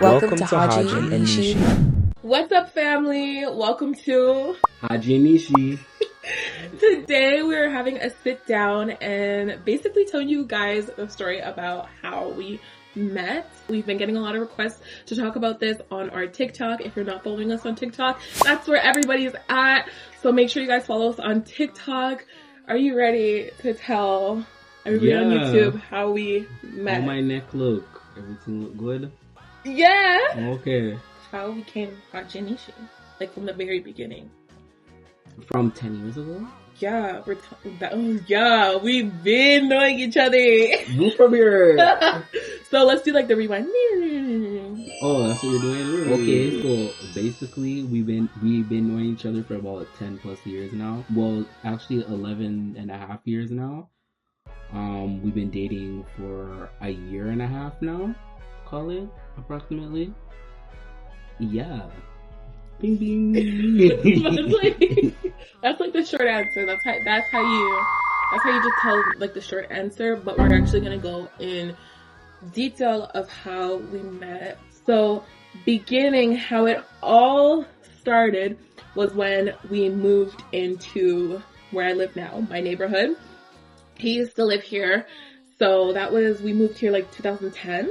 Welcome to Hodgy Nishy. What's up, family? Welcome to Hodgy Nishy. Today we're having a sit down and basically telling you guys a story about how we met. We've been getting a lot of requests to talk about this on our TikTok. If you're not following us on TikTok, that's where everybody's at. So make sure you guys follow us on TikTok. Are you ready to tell everybody on YouTube how we met? How my neck look? Everything look good? Yeah. Okay. How we became Hodgy Nishy, like from the very beginning. From 10 years ago? Yeah, we've been knowing each other. Move from here. So let's do like the rewind. Oh, that's what you're doing? Okay, so basically we've been knowing each other for about 10 plus years now. Well, actually 11 and a half years now. We've been dating for a year and a half now, call it, approximately. Yeah. Bing bing. That's like the short answer. That's how you just tell like the short answer, but we're actually gonna go in detail of how we met. So beginning, how it all started was when we moved into where I live now, my neighborhood. He used to live here, so we moved here like 2010.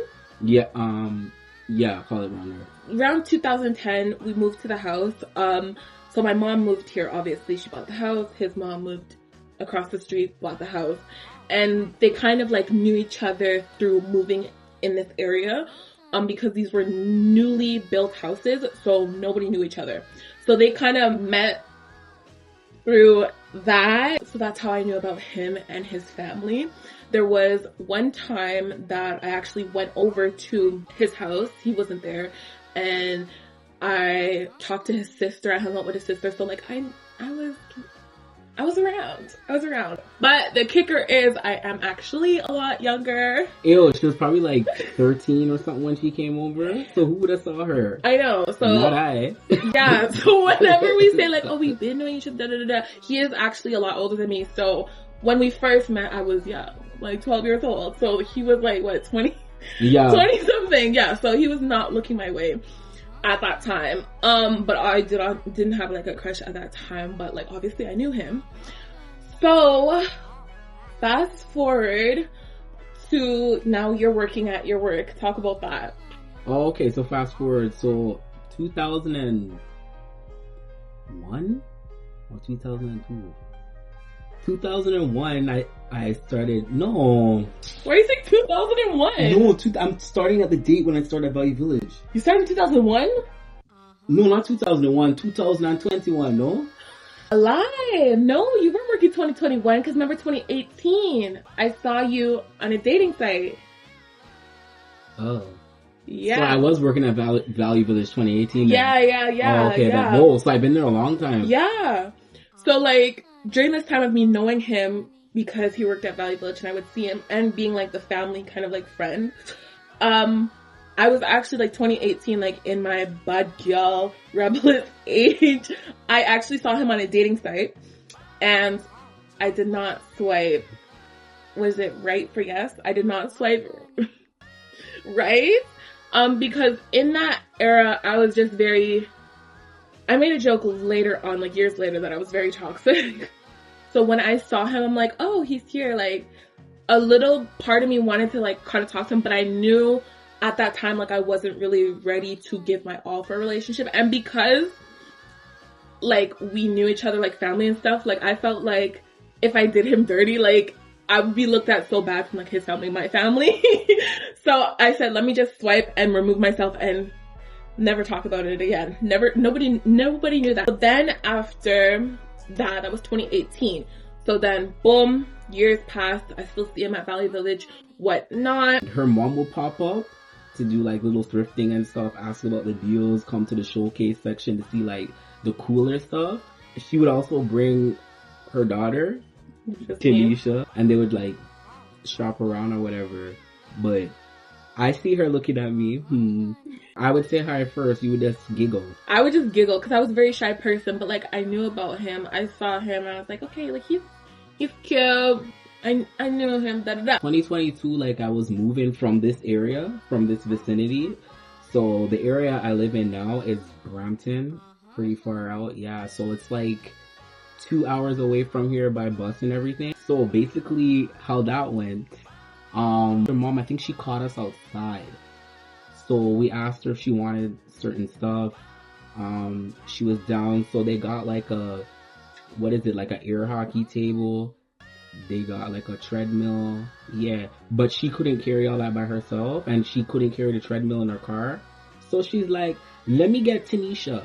Yeah, call it around there. Around 2010, we moved to the house. So my mom moved here, obviously. She bought the house. His mom moved across the street, bought the house. And they kind of like knew each other through moving in this area. Because these were newly built houses, so nobody knew each other. So they kind of met through that. So that's how I knew about him and his family. There was one time that I actually went over to his house. He wasn't there. And I talked to his sister. I hung out with his sister. So like I was around. But the kicker is I am actually a lot younger. Ew, she was probably like 13 or something when she came over. So who would have saw her? I know. So not I. Yeah. So whenever we say like, oh, we've been knowing each other, he is actually a lot older than me. So when we first met, I was young, like 12 years old. So he was like, what, 20? Yeah. 20 something. Yeah. So he was not looking my way at that time. But I didn't have like a crush at that time, but like obviously I knew him. So fast forward to now you're working at your work. Talk about that. Oh, okay. So fast forward. So 2001 or 2002? 2001, I started, no. Why do you think 2001? No, I'm starting at the date when I started Valley Village. You started in 2001? No, not 2001, 2021, no? A lie. No, you were working 2021 because remember 2018, I saw you on a dating site. Oh. Yeah. So I was working at Valley Village 2018 then. Yeah. Oh, okay, yeah. So I've been there a long time. Yeah. So like, during this time of me knowing him, because he worked at Valley Village and I would see him and being like the family kind of like friend, I was actually like 2018, like in my bad girl rebellious age. I actually saw him on a dating site and I did not swipe. Was it right for yes? I did not swipe right. Because in that era, I was just I made a joke later on, like years later, that I was very toxic. So when I saw him, I'm like, oh, he's here. Like, a little part of me wanted to like kind of talk to him, but I knew at that time, like, I wasn't really ready to give my all for a relationship. And because like we knew each other like family and stuff, like I felt like if I did him dirty, like I would be looked at so bad from like his family, my family. So I said, let me just swipe and remove myself and never talk about it again. Nobody knew that. But then after that was 2018. So then, boom, years passed. I still see him at Valley Village, whatnot. Her mom will pop up to do like little thrifting and stuff, ask about the deals, come to the showcase section to see like the cooler stuff. She would also bring her daughter, Tanisha, and they would like shop around or whatever. But I see her looking at me. I would say hi first. You would just giggle. I would just giggle because I was a very shy person. But like I knew about him. I saw him and I was like, okay, like he's cute. I knew him. 2022, like I was moving from this area, from this vicinity. So So the area I live in now is Brampton, pretty far out. Yeah, so it's like 2 hours away from here by bus and everything. So basically how that went, her mom, I think she caught us outside. So we asked her if she wanted certain stuff. She was down, so they got like like an air hockey table. They got like a treadmill. Yeah, but she couldn't carry all that by herself, and she couldn't carry the treadmill in her car. So she's like, let me get Tanisha.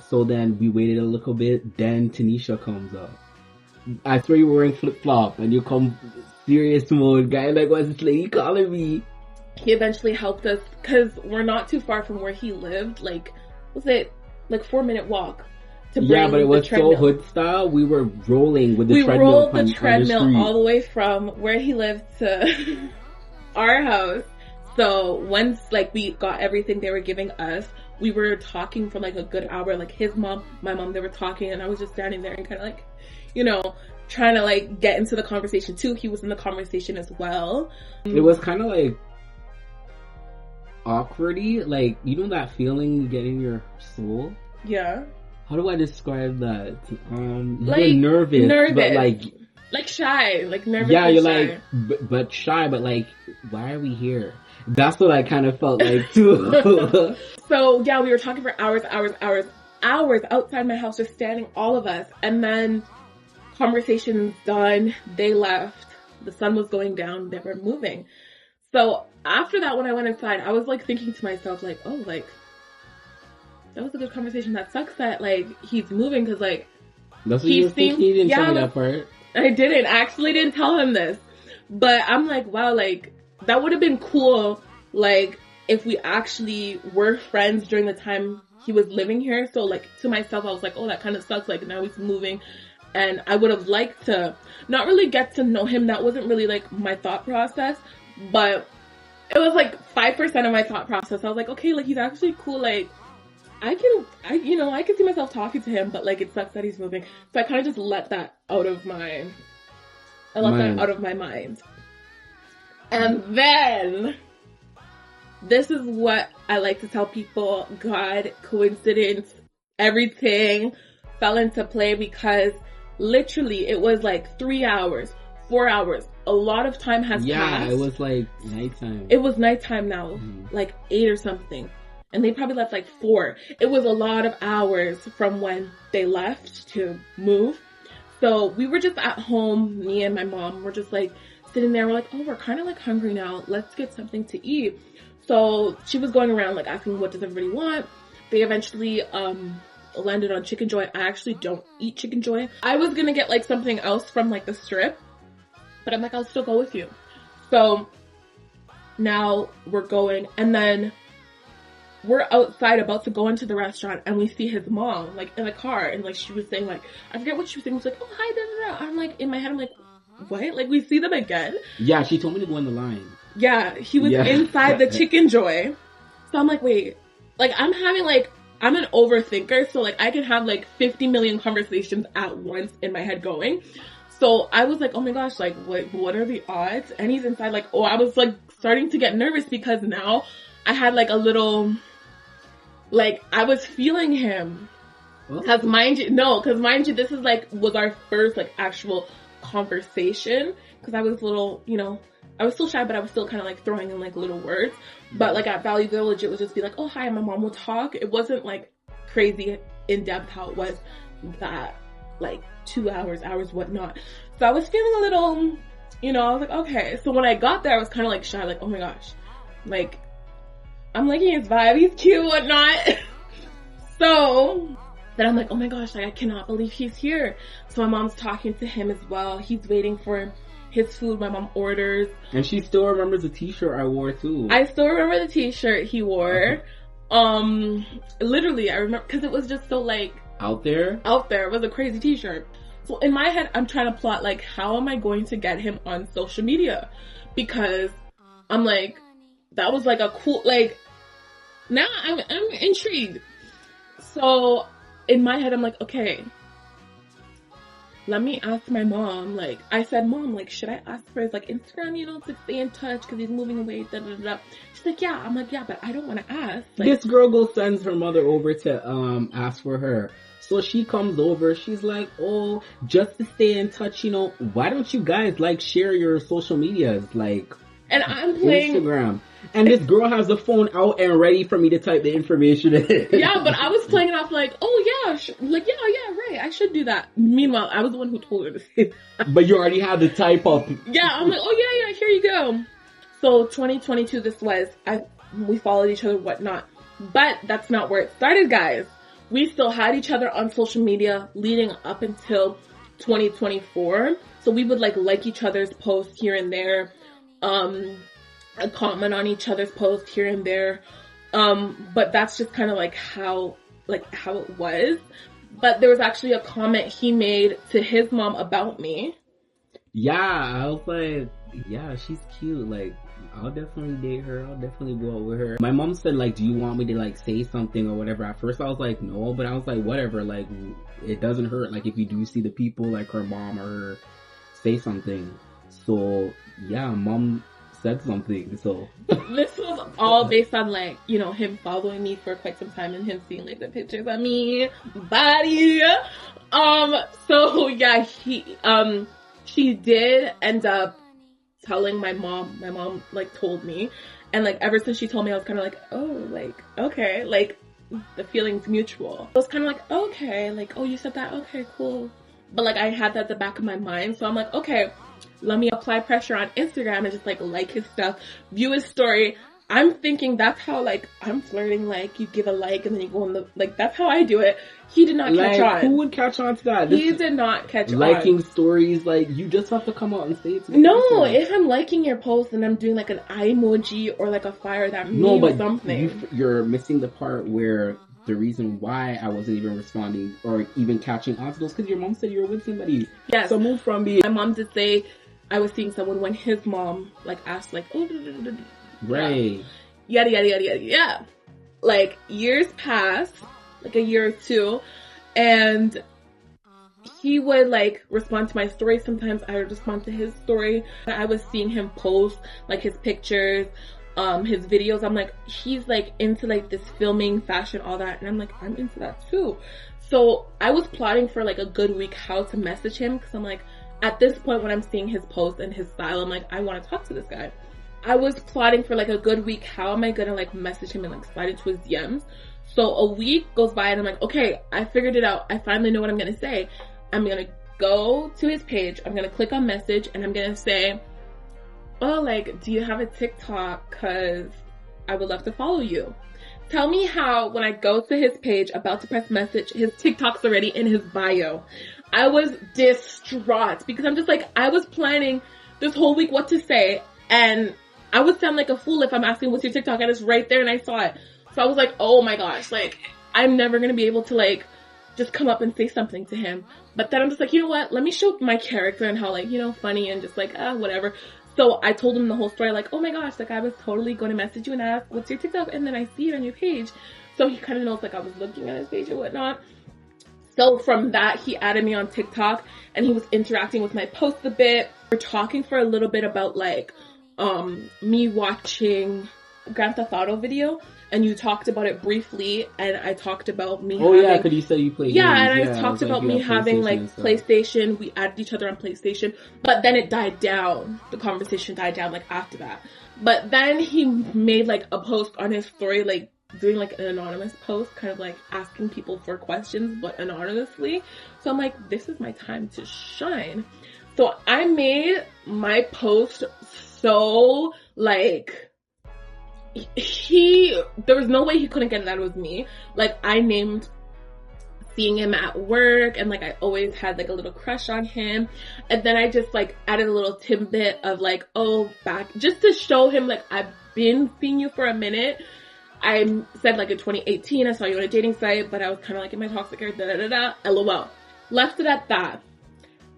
So then we waited a little bit, then Tanisha comes up. I swear you were wearing flip-flop, and you come serious mode, guy. Like, what's this lady calling me? He eventually helped us, because we're not too far from where he lived. Like, was it like 4-minute walk? Yeah, but it was so hood style. We were rolling with the treadmill. We rolled the treadmill all the way from where he lived to our house. So once like we got everything they were giving us, we were talking for like a good hour. Like his mom, my mom, they were talking, and I was just standing there and kind of like, you know, trying to like get into the conversation too. He was in the conversation as well. It was kind of like awkwardy, like, you know that feeling you get in your soul? Yeah. How do I describe that? Like, you're nervous, but like shy, like nervous. Yeah, you're shy. like, but shy, but like, why are we here? That's what I kind of felt like too. So yeah, we were talking for hours outside my house, just standing, all of us, and then conversation's done. They left. The sun was going down. They were moving. So after that, when I went inside, I was like thinking to myself, like, oh, like, that was a good conversation. That sucks that like he's moving, because like that's what you were thinking. You didn't tell me that part. I didn't. I actually didn't tell him this, but I'm like, wow, like that would have been cool, like if we actually were friends during the time he was living here. So like to myself, I was like, oh, that kind of sucks. Like now he's moving, and I would have liked to not really get to know him. That wasn't really like my thought process, but it was like 5% of my thought process. I was like, okay, like he's actually cool. Like I can see myself talking to him, but like it sucks that he's moving. So I kind of just let that out of my mind. And then this is what I like to tell people: God, coincidence, everything fell into play, because literally it was like 3 hours, 4 hours. A lot of time has passed. Yeah, it was like nighttime. It was nighttime now, like 8 or something. And they probably left like 4. It was a lot of hours from when they left to move. So we were just at home, me and my mom, we're just like sitting there. We're like, oh, we're kind of like hungry now. Let's get something to eat. So she was going around like asking, what does everybody want? They eventually landed on Chicken Joy. I actually don't eat Chicken Joy. I was going to get like something else from like the strip, but I'm like, I'll still go with you. So now we're going, and then we're outside about to go into the restaurant, and we see his mom, like, in the car, and, like, she was saying, like, I forget what she was saying. She was like, oh, hi, da, da, da. I'm, like, in my head, I'm like, what? Like, we see them again? Yeah, she told me to go in the line. Yeah, he was inside the Chicken Joy. So I'm like, wait. Like, I'm an overthinker, so, like, I can have, like, 50 million conversations at once in my head going. So I was like, oh my gosh, like, what are the odds? And he's inside, like, oh, I was, like, starting to get nervous, because now I had, like, a little... Like, I was feeling him. Cause mind you, this is like, was our first like actual conversation. Cause I was a little, you know, I was still shy, but I was still kind of like throwing in like little words. But like at Valley Village, it would just be like, oh, hi, and my mom will talk. It wasn't like crazy in depth how it was that like 2 hours, whatnot. So I was feeling a little, you know, I was like, okay. So when I got there, I was kind of like shy, like, oh my gosh, like, I'm liking his vibe, he's cute, whatnot. So then I'm like, oh my gosh, like I cannot believe he's here. So my mom's talking to him as well. He's waiting for his food. My mom orders. And she still remembers the t-shirt I wore too. I still remember the t-shirt he wore. Literally, I remember, because it was just so like... Out there? It was a crazy t-shirt. So in my head, I'm trying to plot like, how am I going to get him on social media? Because I'm like, that was like a cool, like, now I'm intrigued. So in my head, I'm like, okay, let me ask my mom. Like, I said, Mom, like, should I ask for his, like, Instagram, you know, to stay in touch because he's moving away, da da da. She's like, yeah. I'm like, yeah, but I don't want to ask. Like, this girl goes sends her mother over to ask for her. So she comes over, she's like, oh, just to stay in touch, you know, why don't you guys, like, share your social medias, like, and I'm playing Instagram. And this girl has the phone out and ready for me to type the information in. Yeah, but I was playing it off like, oh yeah, like, yeah, right, I should do that. Meanwhile, I was the one who told her to say that. But you already had the type up. Yeah, I'm like, oh yeah, here you go. So 2022 this was, we followed each other, whatnot. But that's not where it started, guys. We still had each other on social media leading up until 2024. So we would like each other's posts here and there. Comment on each other's posts here and there. But that's just kind of like how it was. But there was actually a comment he made to his mom about me. Yeah, I was like, yeah, she's cute. Like, I'll definitely date her. I'll definitely go out with her. My mom said, like, do you want me to, like, say something or whatever? At first I was like, no, but I was like, whatever. Like, it doesn't hurt. Like, if you do see the people, like her mom or her, say something. So, yeah, mom said something, so. This was all based on, like, you know, him following me for quite some time and him seeing, like, the pictures of me, body. So, yeah, she did end up telling my mom, like, told me, and, like, ever since she told me, I was kind of like, oh, like, okay, like, the feeling's mutual. I was kind of like, okay, like, oh, you said that, okay, cool. But, like, I had that at the back of my mind, so I'm like, okay, let me apply pressure on Instagram and just, like his stuff, view his story. I'm thinking that's how, like, I'm flirting, like, you give a like and then you go on the, like, that's how I do it. He did not catch on. Who would catch on to that? He did not catch on. Liking stories, like, you just have to come out and say it to the No, person. if I'm liking your post and I'm doing, like, an eye emoji or, like, a fire, that means something. You're missing the part where the reason why I wasn't even responding or even catching on to those, because your mom said you were with somebody. Yes. So move from me. My mom did say I was seeing someone when his mom, like, asked, like, oh, right. Yada, yada, yada, yada, yeah. Like, years passed, like a year or two, and he would, like, respond to my story. Sometimes I would respond to his story. I was seeing him post, like, his pictures, his videos. I'm like, he's, like, into, like, this filming, fashion, all that, and I'm like, I'm into that too. So I was plotting for, like, a good week how to message him, because I'm like, at this point when I'm seeing his post and his style, I'm like, I want to talk to this guy. I was plotting for, like, a good week. How am I gonna, like, message him and, like, slide into his DMs? So a week goes by and I'm like, okay, I figured it out. I finally know what I'm gonna say. I'm gonna go to his page. I'm gonna click on message and I'm gonna say, oh, like, do you have a TikTok? Cause I would love to follow you. Tell me how when I go to his page, about to press message, his TikTok's already in his bio. I was distraught because I'm just like, I was planning this whole week what to say, and I would sound like a fool if I'm asking what's your TikTok and it's right there and I saw it. So I was like, oh my gosh, like, I'm never gonna be able to, like, just come up and say something to him. But then I'm just like, you know what, let me show my character and how, like, you know, funny and just like, whatever. So I told him the whole story, like, oh my gosh, like, I was totally going to message you and ask, what's your TikTok? And then I see it on your page. So he kind of knows, like, I was looking at his page and whatnot. So from that, he added me on TikTok and he was interacting with my posts a bit. We're talking for a little bit about, like, me watching Grand Theft Auto video, and you talked about it briefly, and I talked about me having... yeah, because you said you play games. And I talked about me having, like, PlayStation. We added each other on PlayStation, but then it died down. The conversation died down, like, after that. But then he made, like, a post on his story, like, doing, like, an anonymous post, kind of, like, asking people for questions, but anonymously. So I'm like, this is my time to shine. So I made my post so, like, there was no way he couldn't get that it was me. Like, I named seeing him at work, and, like, I always had, like, a little crush on him. And then I just, like, added a little tidbit of, like, oh, back, just to show him, like, I've been seeing you for a minute. I said, like, in 2018, I saw you on a dating site, but I was kind of, like, in my toxic era, LOL. Left it at that.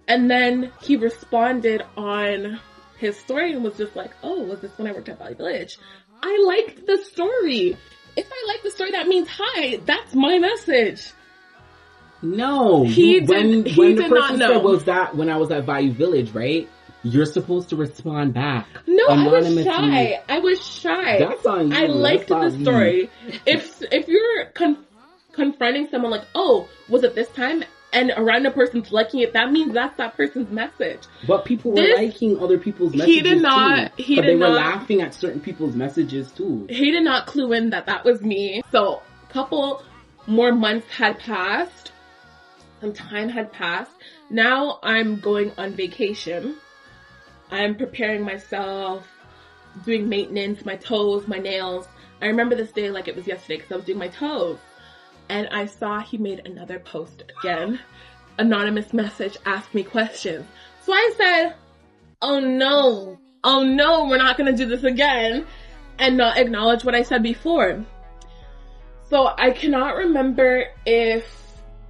And then he responded on his story and was just like, oh, was this when I worked at Valley Village? I liked the story. If I like the story, that means hi. That's my message. No. He when did the not person know. said was that when I was at Value Village, right? You're supposed to respond back. No, anonymously. I was shy. That's on you. I liked That's the on story. If you're confronting someone like, oh, was it this time? And a random person's liking it, that means that's that person's message. But people were liking other people's messages He did not. too. They were laughing at certain people's messages too. He did not clue in that was me. So a couple more months had passed. Some time had passed. Now I'm going on vacation. I'm preparing myself, doing maintenance, my toes, my nails. I remember this day like it was yesterday because I was doing my toes. And I saw he made another post again. Anonymous message, asked me questions. So I said, oh no, we're not going to do this again. And not acknowledge what I said before. So I cannot remember if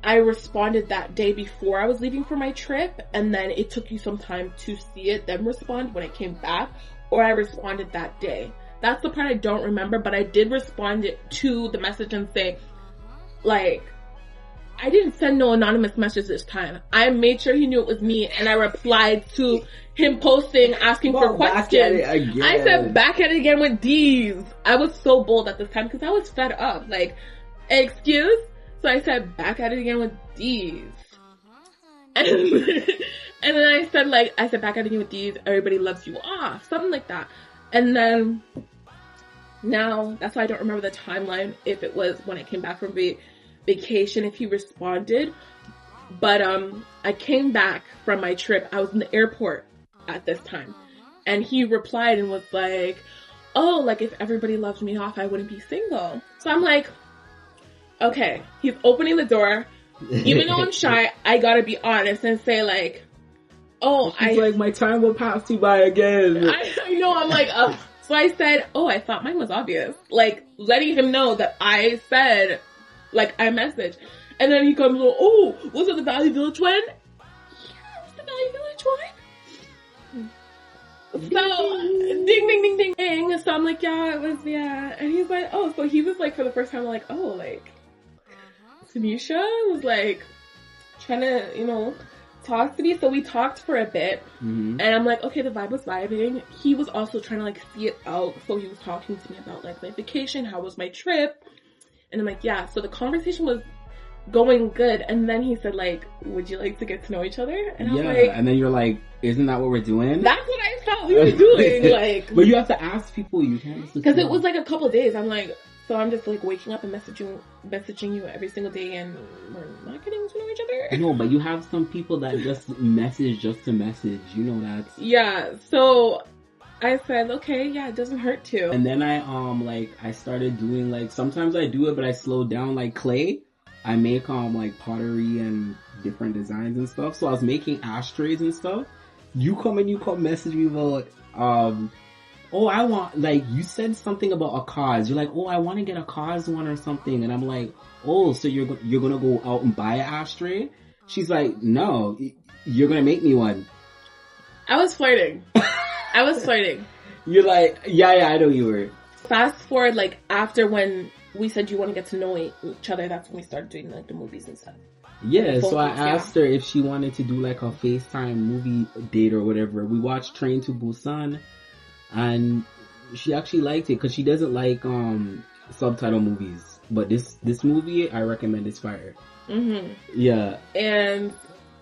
I responded that day before I was leaving for my trip. And then it took you some time to see it, then respond when I came back. Or I responded that day. That's the part I don't remember. But I did respond to the message and say, like, I didn't send no anonymous message this time. I made sure he knew it was me, and I replied to him posting, asking for questions. I said, back at it again with these. I was so bold at this time because I was fed up. Like, excuse? So I said, back at it again with these. And then I said, back at it again with these. Everybody loves you off. Something like that. And then, now, that's why I don't remember the timeline, if it was when I came back from vacation, if he responded. But I came back from my trip. I was in the airport at this time. And he replied and was like, oh, like if everybody loved me off, I wouldn't be single. So I'm like, okay, he's opening the door. Even though I'm shy, I gotta be honest and say like, oh, she's like, my time will pass you by again. I know, I'm like, ugh. So I said, oh, I thought mine was obvious. Like, letting him know that I said, like, I messaged. And then he comes, oh, was it the Valley Village one? Yeah, it was the Valley Village one. So, ding, ding, ding, ding, ding. So I'm like, yeah, it was, yeah. And he's like, oh, so he was like, for the first time, like, oh, like, Tanisha was like, trying to, you know, talk to me. So we talked for a bit. Mm-hmm. And I'm like, okay, the vibe was vibing. He was also trying to like see it out. So he was talking to me about like my vacation, how was my trip. And I'm like, yeah. So the conversation was going good. And then he said like, would you like to get to know each other? And I was like, and then you're like, isn't that what we're doing? That's what I thought we were doing. Like, but you have to ask people. You can't just, because it was like a couple of days. I'm like, so I'm just like waking up and messaging you every single day, and we're not getting to know each other. No, but you have some people that just message just to message. You know that. Yeah. So I said, okay, yeah, it doesn't hurt to. And then I started doing like, sometimes I do it, but I slowed down like clay. I make like pottery and different designs and stuff. So I was making ashtrays and stuff. You come message me about oh, I want, like, you said something about a cause. You're like, oh, I want to get a cause one or something. And I'm like, oh, so you're going to go out and buy an ashtray? She's like, no, you're going to make me one. I was flirting. You're like, yeah, I know you were. Fast forward, like, after when we said you want to get to know each other, that's when we started doing, like, the movies and stuff. Yeah, so I asked her if she wanted to do, like, a FaceTime movie date or whatever. We watched Train to Busan. And she actually liked it because she doesn't like subtitle movies. But this movie, I recommend, it's fire. Mm-hmm. Yeah. And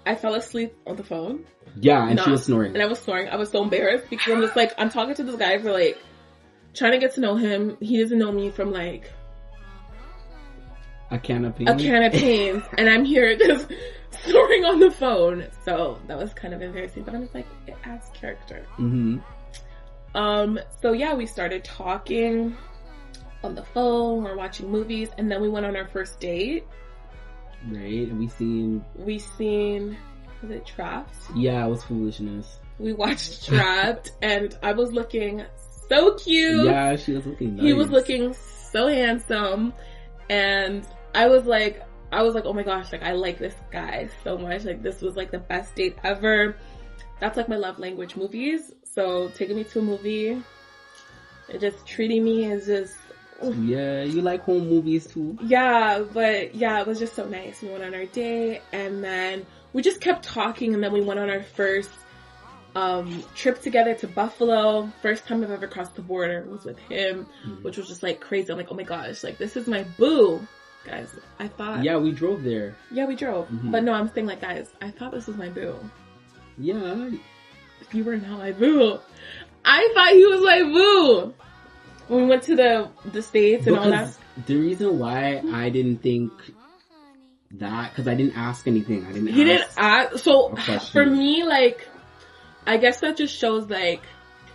I fell asleep on the phone. Yeah, and she was snoring. And I was snoring. I was so embarrassed because I'm just like, I'm talking to this guy for like, trying to get to know him. He doesn't know me from like a can of pains. And I'm here just snoring on the phone. So that was kind of embarrassing. But I'm just like, it adds character. Mm-hmm. So yeah, we started talking on the phone, we're watching movies, and then we went on our first date. Right, and we seen, was it Trapped? Yeah, it was Foolishness. We watched Trapped, and I was looking so cute. Yeah, she was looking nice. He was looking so handsome, and I was like, oh my gosh, like, I like this guy so much. Like, this was like the best date ever. That's like my love language, movies. So taking me to a movie, just treating me as just Yeah, you like home movies too. Yeah, but yeah, it was just so nice. We went on our date, and then we just kept talking, and then we went on our first trip together to Buffalo. First time I've ever crossed the border was with him, which was just like crazy. I'm like, oh my gosh, like this is my boo. Guys, I thought... Yeah, we drove there. Yeah, we drove. But no, I'm saying like, guys, I thought this was my boo. Yeah. You were not my boo. I thought he was my boo. When we went to the States and all that. The reason why I didn't think that, because I didn't ask anything. He didn't ask. So for me, like, I guess that just shows like,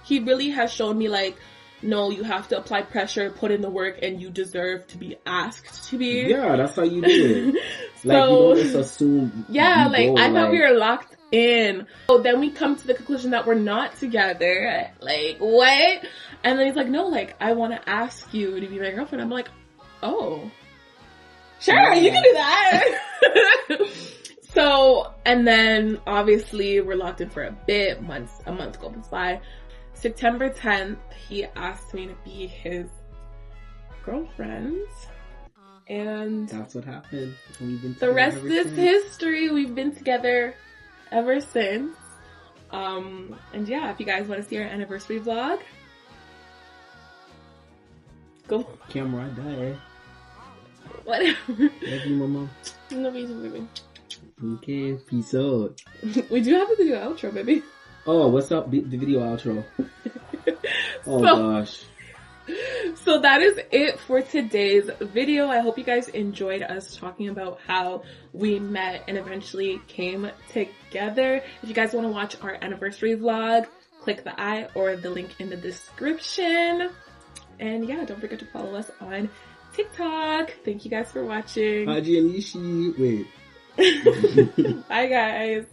he really has shown me like, no, you have to apply pressure, put in the work, and you deserve to be asked to be. Yeah, that's how you do it. So, like, you don't just assume. Yeah, like, I thought we were locked in. So then we come to the conclusion that we're not together. Like, what? And then he's like, no, like, I want to ask you to be my girlfriend. I'm like, oh. Sure, yeah. You can do that. So, and then, obviously, we're locked in for a bit. A month goes by. September 10th, he asked me to be his girlfriend. And that's what happened. The rest is history. We've been together ever since. And yeah, if you guys want to see our anniversary vlog, go. Camera die. Whatever. Love you, mama. Love you too, baby. Okay, peace out. We do have to do an outro, baby. Oh, what's up? The video outro. Oh gosh. So that is it for today's video. I hope you guys enjoyed us talking about how we met and eventually came together. If you guys want to watch our anniversary vlog, click the I or the link in the description. And yeah, don't forget to follow us on TikTok. Thank you guys for watching. Hodgy Nishy. Wait. Bye guys.